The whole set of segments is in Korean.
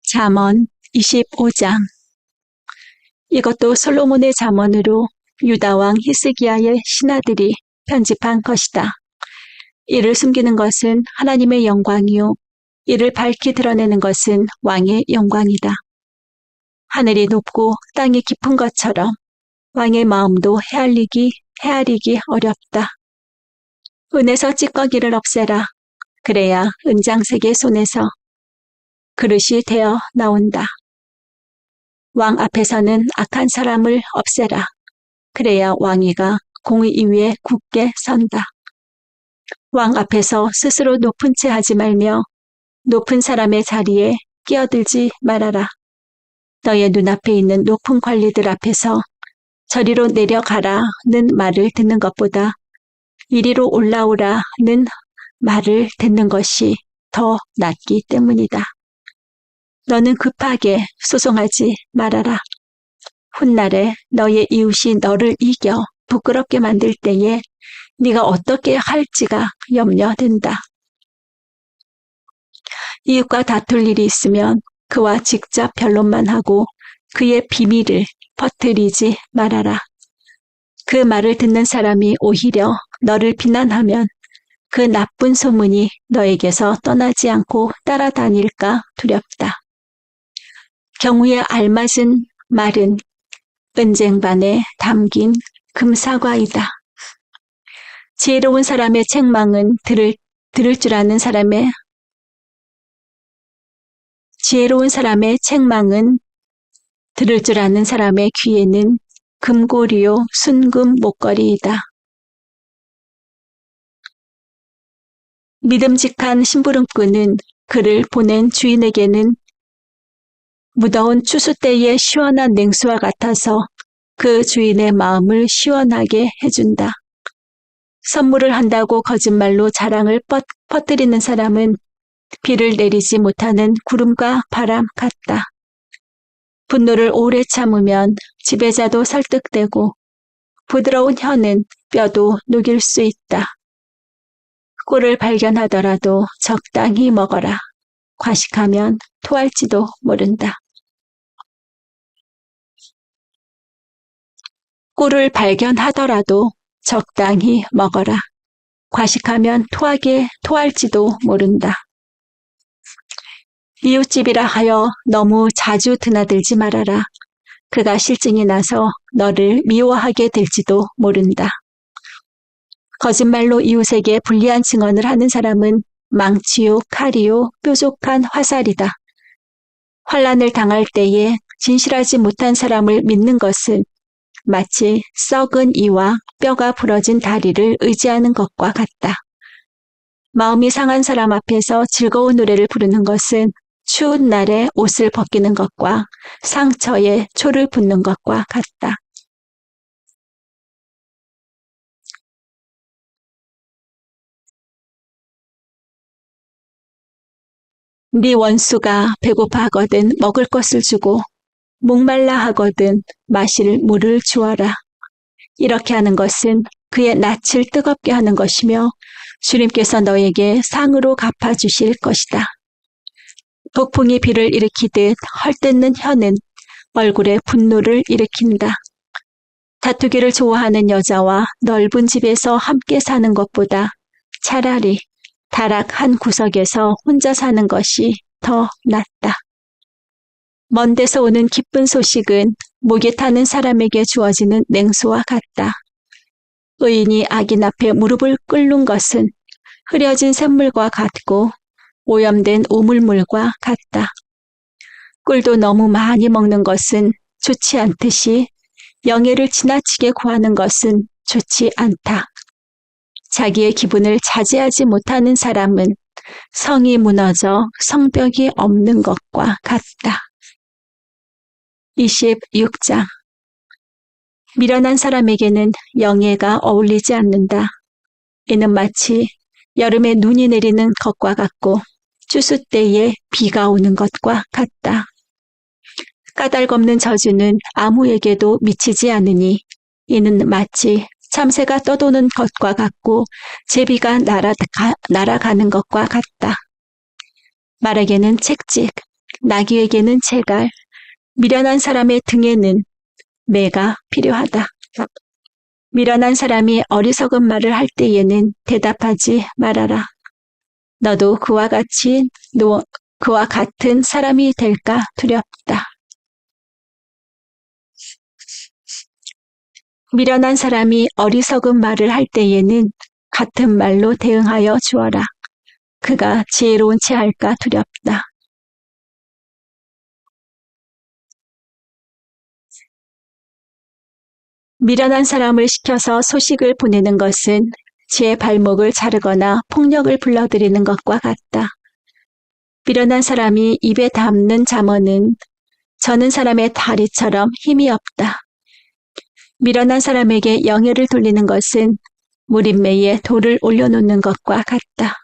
잠언 25장. 이것도 솔로몬의 잠언으로 유다 왕 히스기야의 신하들이 편집한 것이다. 이를 숨기는 것은 하나님의 영광이요 이를 밝히 드러내는 것은 왕의 영광이다. 하늘이 높고 땅이 깊은 것처럼 왕의 마음도 헤아리기 어렵다. 은에서 찌꺼기를 없애라. 그래야 은장색의 손에서 그릇이 되어 나온다. 왕 앞에서는 악한 사람을 없애라. 그래야 왕위가 공의 위에 굳게 선다. 왕 앞에서 스스로 높은 채 하지 말며 높은 사람의 자리에 끼어들지 말아라. 너의 눈앞에 있는 높은 관리들 앞에서 저리로 내려가라는 말을 듣는 것보다 이리로 올라오라는 말을 듣는 것이 더 낫기 때문이다. 너는 급하게 소송하지 말아라. 훗날에 너의 이웃이 너를 이겨 부끄럽게 만들 때에 네가 어떻게 할지가 염려된다. 이웃과 다툴 일이 있으면 그와 직접 변론만 하고 그의 비밀을 퍼뜨리지 말아라. 그 말을 듣는 사람이 오히려 너를 비난하면 그 나쁜 소문이 너에게서 떠나지 않고 따라다닐까 두렵다. 경우에 알맞은 말은 은쟁반에 담긴 금사과이다. 지혜로운 사람의 책망은 들을 줄 아는 사람의 귀에는 금고리요 순금 목걸이이다. 믿음직한 심부름꾼은 그를 보낸 주인에게는 무더운 추수 때의 시원한 냉수와 같아서 그 주인의 마음을 시원하게 해준다. 선물을 한다고 거짓말로 자랑을 퍼뜨리는 사람은 비를 내리지 못하는 구름과 바람 같다. 분노를 오래 참으면 지배자도 설득되고 부드러운 혀는 뼈도 녹일 수 있다. 꿀을 발견하더라도 적당히 먹어라. 과식하면 토할지도 모른다. 꿀을 발견하더라도 적당히 먹어라. 과식하면 토할지도 모른다. 이웃집이라 하여 너무 자주 드나들지 말아라. 그가 실증이 나서 너를 미워하게 될지도 모른다. 거짓말로 이웃에게 불리한 증언을 하는 사람은 망치요 칼이요 뾰족한 화살이다. 환난을 당할 때에 진실하지 못한 사람을 믿는 것은 마치 썩은 이와 뼈가 부러진 다리를 의지하는 것과 같다. 마음이 상한 사람 앞에서 즐거운 노래를 부르는 것은 추운 날에 옷을 벗기는 것과 상처에 초를 붓는 것과 같다. 네 원수가 배고파 하거든 먹을 것을 주고 목말라 하거든 마실 물을 주어라. 이렇게 하는 것은 그의 낯을 뜨겁게 하는 것이며 주님께서 너에게 상으로 갚아주실 것이다. 폭풍이 비를 일으키듯 헐뜯는 혀는 얼굴에 분노를 일으킨다. 다투기를 좋아하는 여자와 넓은 집에서 함께 사는 것보다 차라리 다락 한 구석에서 혼자 사는 것이 더 낫다. 먼 데서 오는 기쁜 소식은 목에 타는 사람에게 주어지는 냉수와 같다. 의인이 악인 앞에 무릎을 꿇는 것은 흐려진 샘물과 같고 오염된 오물물과 같다. 꿀도 너무 많이 먹는 것은 좋지 않듯이 영예를 지나치게 구하는 것은 좋지 않다. 자기의 기분을 자제하지 못하는 사람은 성이 무너져 성벽이 없는 것과 같다. 26장. 미련한 사람에게는 영예가 어울리지 않는다. 이는 마치 여름에 눈이 내리는 것과 같고 추수 때에 비가 오는 것과 같다. 까닭없는 저주는 아무에게도 미치지 않으니 이는 마치 참새가 떠도는 것과 같고 제비가 날아가는 것과 같다. 말에게는 채찍, 나귀에게는 채갈, 미련한 사람의 등에는 매가 필요하다. 미련한 사람이 어리석은 말을 할 때에는 대답하지 말아라. 너도 그와 같은 사람이 될까 두렵다. 미련한 사람이 어리석은 말을 할 때에는 같은 말로 대응하여 주어라. 그가 지혜로운 채 할까 두렵다. 미련한 사람을 시켜서 소식을 보내는 것은 제 발목을 자르거나 폭력을 불러들이는 것과 같다. 미련한 사람이 입에 담는 잠언은 저는 사람의 다리처럼 힘이 없다. 미련한 사람에게 영예를 돌리는 것은 무림매에 돌을 올려놓는 것과 같다.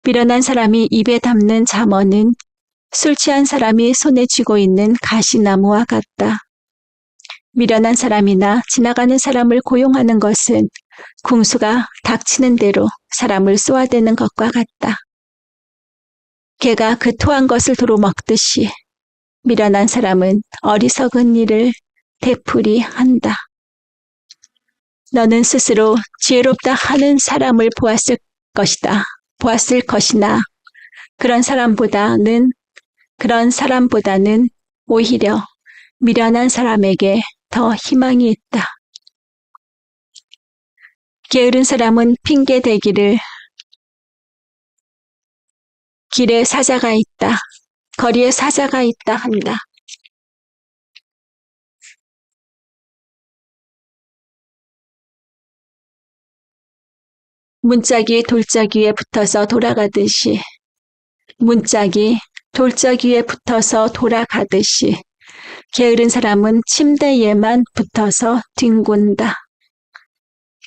미련한 사람이 입에 담는 잠언은 술 취한 사람이 손에 쥐고 있는 가시나무와 같다. 미련한 사람이나 지나가는 사람을 고용하는 것은 궁수가 닥치는 대로 사람을 쏘아대는 것과 같다. 개가 그 토한 것을 도로 먹듯이 미련한 사람은 어리석은 일을 되풀이한다. 너는 스스로 지혜롭다 하는 사람을 보았을 것이나 그런 사람보다는 오히려 미련한 사람에게 더 희망이 있다. 게으른 사람은 핑계 대기를 길에 사자가 있다, 거리에 사자가 있다 한다. 문짝이 돌짝 위에 붙어서 돌아가듯이 게으른 사람은 침대에만 붙어서 뒹군다.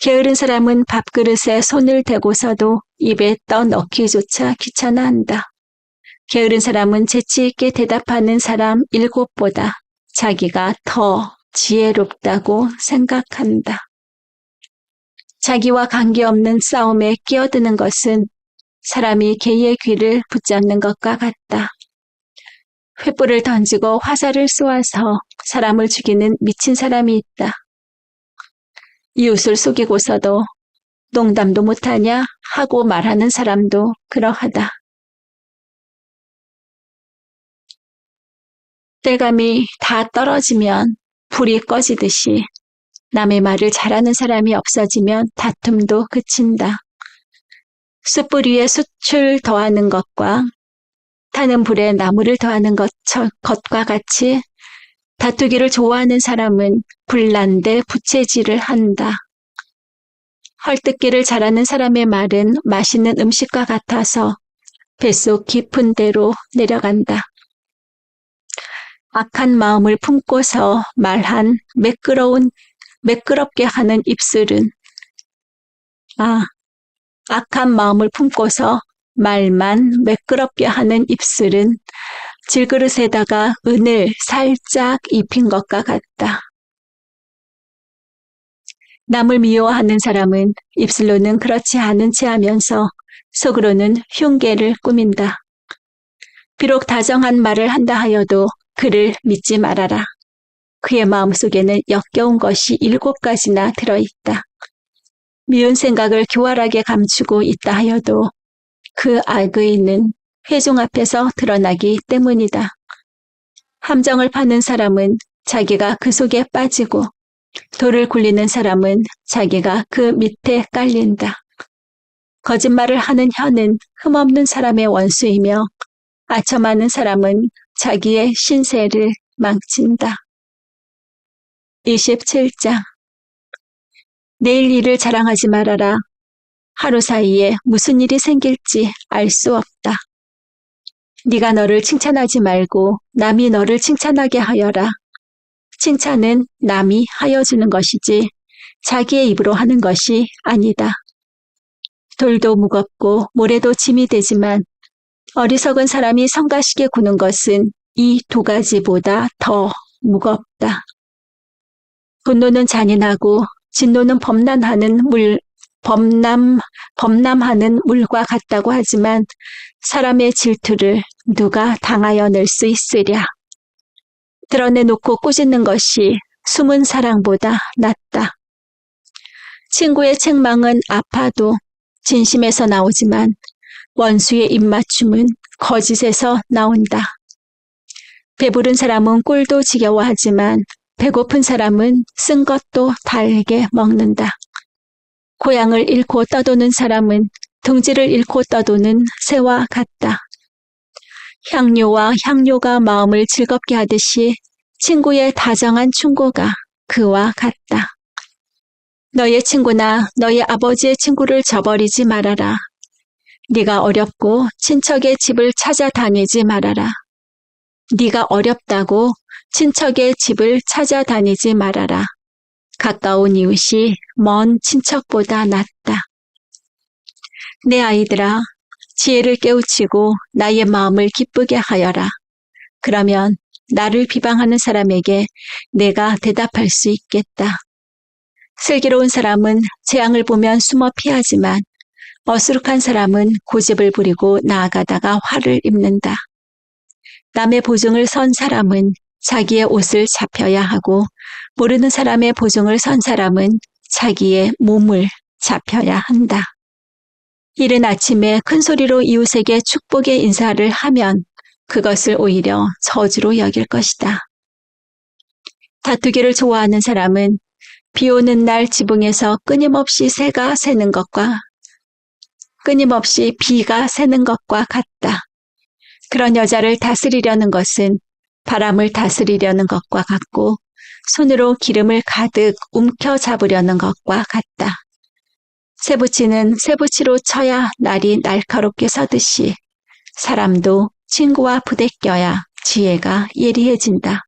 게으른 사람은 밥그릇에 손을 대고서도 입에 떠넣기조차 귀찮아한다. 게으른 사람은 재치 있게 대답하는 사람 7보다 자기가 더 지혜롭다고 생각한다. 자기와 관계없는 싸움에 끼어드는 것은 사람이 개의 귀를 붙잡는 것과 같다. 횃불을 던지고 화살을 쏘아서 사람을 죽이는 미친 사람이 있다. 이웃을 속이고서도 농담도 못하냐 하고 말하는 사람도 그러하다. 땔감이 다 떨어지면 불이 꺼지듯이 남의 말을 잘하는 사람이 없어지면 다툼도 그친다. 숯불 위에 숯을 더하는 것과 타는 불에 나무를 더하는 것과 같이 다투기를 좋아하는 사람은 불난데 부채질을 한다. 헐뜯기를 잘하는 사람의 말은 맛있는 음식과 같아서 뱃속 깊은 데로 내려간다. 악한 마음을 품고서 매끄럽게 하는 입술은 악한 마음을 품고서 말만 매끄럽게 하는 입술은 질그릇에다가 은을 살짝 입힌 것과 같다. 남을 미워하는 사람은 입술로는 그렇지 않은 채 하면서 속으로는 흉계를 꾸민다. 비록 다정한 말을 한다 하여도 그를 믿지 말아라. 그의 마음속에는 역겨운 것이 7가지나 들어있다. 미운 생각을 교활하게 감추고 있다 하여도 그 악의는 회중 앞에서 드러나기 때문이다. 함정을 파는 사람은 자기가 그 속에 빠지고 돌을 굴리는 사람은 자기가 그 밑에 깔린다. 거짓말을 하는 혀는 흠없는 사람의 원수이며 아첨하는 사람은 자기의 신세를 망친다. 27장. 내일 일을 자랑하지 말아라. 하루 사이에 무슨 일이 생길지 알 수 없다. 네가 너를 칭찬하지 말고 남이 너를 칭찬하게 하여라. 칭찬은 남이 하여 주는 것이지 자기의 입으로 하는 것이 아니다. 돌도 무겁고 모래도 짐이 되지만 어리석은 사람이 성가시게 구는 것은 이 2가지보다 더 무겁다. 분노는 잔인하고 진노는 범람하는 범람하는 물과 같다고 하지만 사람의 질투를 누가 당하여낼 수 있으랴. 드러내놓고 꾸짖는 것이 숨은 사랑보다 낫다. 친구의 책망은 아파도 진심에서 나오지만 원수의 입맞춤은 거짓에서 나온다. 배부른 사람은 꿀도 지겨워하지만 배고픈 사람은 쓴 것도 달게 먹는다. 고향을 잃고 떠도는 사람은 둥지를 잃고 떠도는 새와 같다. 향료와 향료가 마음을 즐겁게 하듯이 친구의 다정한 충고가 그와 같다. 너의 친구나 너의 아버지의 친구를 저버리지 말아라. 네가 어렵고 친척의 집을 찾아다니지 말아라. 네가 어렵다고 친척의 집을 찾아다니지 말아라. 가까운 이웃이 먼 친척보다 낫다. 내 아이들아, 지혜를 깨우치고 나의 마음을 기쁘게 하여라. 그러면 나를 비방하는 사람에게 내가 대답할 수 있겠다. 슬기로운 사람은 재앙을 보면 숨어 피하지만 어수룩한 사람은 고집을 부리고 나아가다가 화를 입는다. 남의 보증을 선 사람은 자기의 옷을 잡혀야 하고 모르는 사람의 보증을 선 사람은 자기의 몸을 잡혀야 한다. 이른 아침에 큰 소리로 이웃에게 축복의 인사를 하면 그것을 오히려 저주로 여길 것이다. 다투기를 좋아하는 사람은 비 오는 날 지붕에서 끊임없이 비가 새는 것과 같다. 그런 여자를 다스리려는 것은 바람을 다스리려는 것과 같고 손으로 기름을 가득 움켜잡으려는 것과 같다. 쇠붙이는 쇠붙이로 쳐야 날이 날카롭게 서듯이 사람도 친구와 부대껴야 지혜가 예리해진다.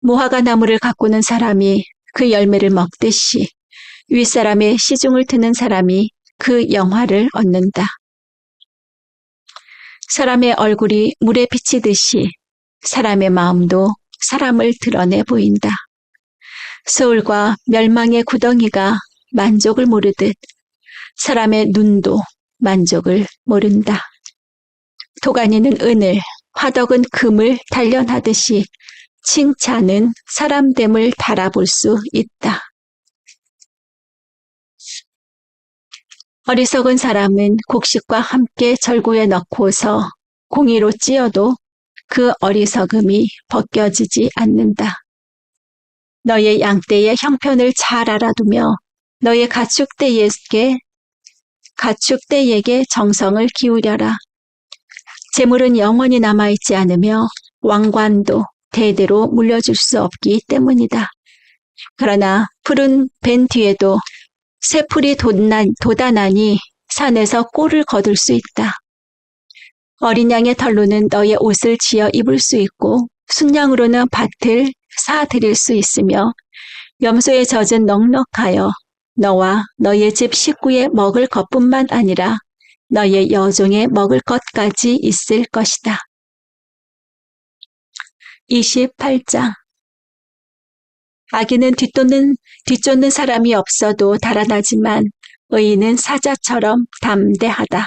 무화과 나무를 가꾸는 사람이 그 열매를 먹듯이 윗사람의 시중을 트는 사람이 그 영화를 얻는다. 사람의 얼굴이 물에 비치듯이 사람의 마음도 사람을 드러내 보인다. 소울과 멸망의 구덩이가 만족을 모르듯 사람의 눈도 만족을 모른다. 도가니는 은을, 화덕은 금을 단련하듯이 칭찬은 사람됨을 달아볼 수 있다. 어리석은 사람은 곡식과 함께 절구에 넣고서 공이로 찧어도 그 어리석음이 벗겨지지 않는다. 너의 양떼의 형편을 잘 알아두며 너의 가축대에게 정성을 기울여라. 재물은 영원히 남아있지 않으며 왕관도 대대로 물려줄 수 없기 때문이다. 그러나 풀은 벤 뒤에도 새풀이 돋아나니 산에서 꼴을 거둘 수 있다. 어린 양의 털로는 너의 옷을 지어 입을 수 있고 순양으로는 밭을 사들일 수 있으며 염소의 젖은 넉넉하여 너와 너의 집 식구의 먹을 것뿐만 아니라 너의 여종의 먹을 것까지 있을 것이다. 28장 악인은 뒤쫓는 사람이 없어도 달아나지만 의인은 사자처럼 담대하다.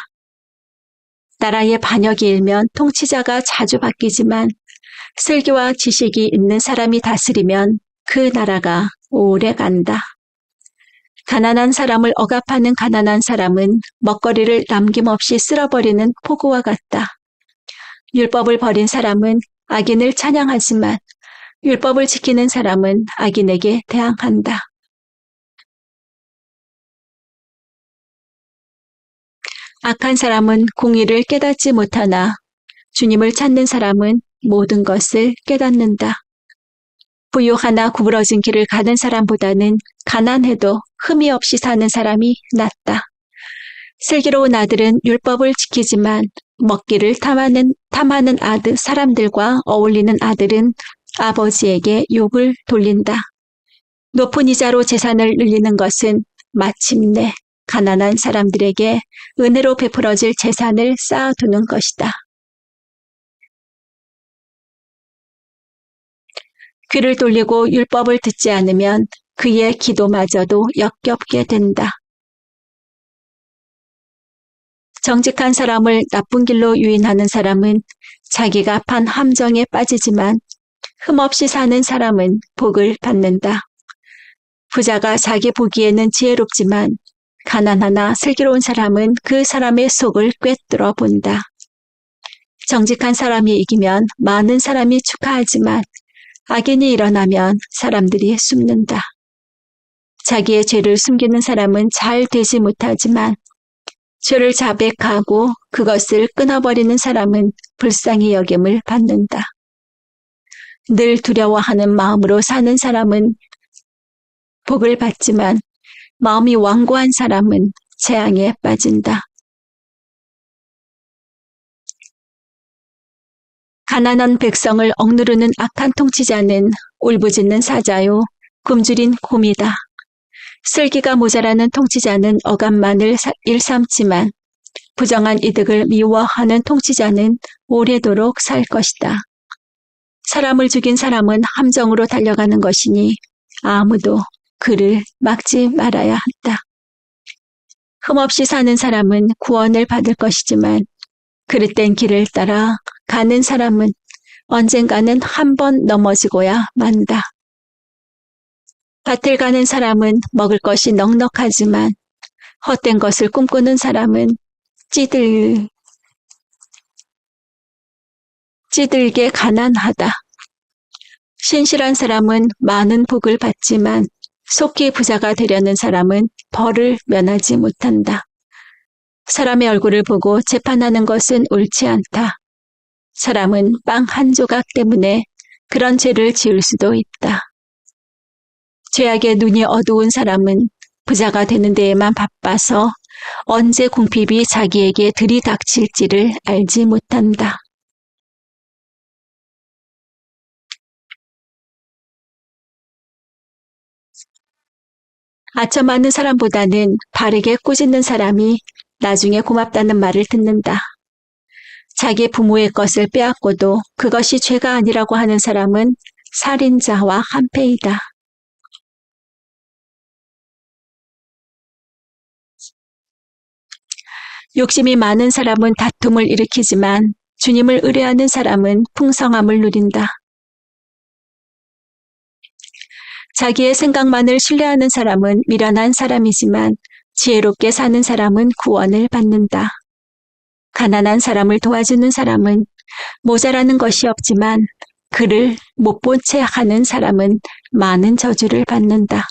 나라의 반역이 일면 통치자가 자주 바뀌지만 슬기와 지식이 있는 사람이 다스리면 그 나라가 오래 간다. 가난한 사람을 억압하는 가난한 사람은 먹거리를 남김없이 쓸어버리는 폭우와 같다. 율법을 버린 사람은 악인을 찬양하지만 율법을 지키는 사람은 악인에게 대항한다. 악한 사람은 공의를 깨닫지 못하나 주님을 찾는 사람은 모든 것을 깨닫는다. 부유하나 구부러진 길을 가는 사람보다는 가난해도 흠이 없이 사는 사람이 낫다. 슬기로운 아들은 율법을 지키지만 먹기를 탐하는 사람들과 어울리는 아들은 아버지에게 욕을 돌린다. 높은 이자로 재산을 늘리는 것은 마침내 가난한 사람들에게 은혜로 베풀어질 재산을 쌓아두는 것이다. 귀를 돌리고 율법을 듣지 않으면 그의 기도마저도 역겹게 된다. 정직한 사람을 나쁜 길로 유인하는 사람은 자기가 판 함정에 빠지지만 흠없이 사는 사람은 복을 받는다. 부자가 자기 보기에는 지혜롭지만 가난하나 슬기로운 사람은 그 사람의 속을 꿰뚫어 본다. 정직한 사람이 이기면 많은 사람이 축하하지만 악인이 일어나면 사람들이 숨는다. 자기의 죄를 숨기는 사람은 잘 되지 못하지만 죄를 자백하고 그것을 끊어버리는 사람은 불쌍히 여김을 받는다. 늘 두려워하는 마음으로 사는 사람은 복을 받지만 마음이 완고한 사람은 재앙에 빠진다. 가난한 백성을 억누르는 악한 통치자는 울부짖는 사자요 굶주린 곰이다. 슬기가 모자라는 통치자는 억압만을 일삼지만 부정한 이득을 미워하는 통치자는 오래도록 살 것이다. 사람을 죽인 사람은 함정으로 달려가는 것이니 아무도 그를 막지 말아야 한다. 흠없이 사는 사람은 구원을 받을 것이지만 그릇된 길을 따라 가는 사람은 언젠가는 한 번 넘어지고야 만다. 밭을 가는 사람은 먹을 것이 넉넉하지만 헛된 것을 꿈꾸는 사람은 찌들게 가난하다. 신실한 사람은 많은 복을 받지만 속히 부자가 되려는 사람은 벌을 면하지 못한다. 사람의 얼굴을 보고 재판하는 것은 옳지 않다. 사람은 빵 한 조각 때문에 그런 죄를 지을 수도 있다. 죄악의 눈이 어두운 사람은 부자가 되는 데에만 바빠서 언제 궁핍이 자기에게 들이닥칠지를 알지 못한다. 아첨 많은 사람보다는 바르게 꾸짖는 사람이 나중에 고맙다는 말을 듣는다. 자기 부모의 것을 빼앗고도 그것이 죄가 아니라고 하는 사람은 살인자와 한패이다. 욕심이 많은 사람은 다툼을 일으키지만 주님을 의뢰하는 사람은 풍성함을 누린다. 자기의 생각만을 신뢰하는 사람은 미련한 사람이지만 지혜롭게 사는 사람은 구원을 받는다. 가난한 사람을 도와주는 사람은 모자라는 것이 없지만 그를 못 본 채 하는 사람은 많은 저주를 받는다.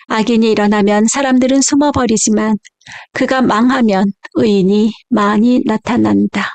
악인이 일어나면 사람들은 숨어버리지만 그가 망하면 의인이 많이 나타난다.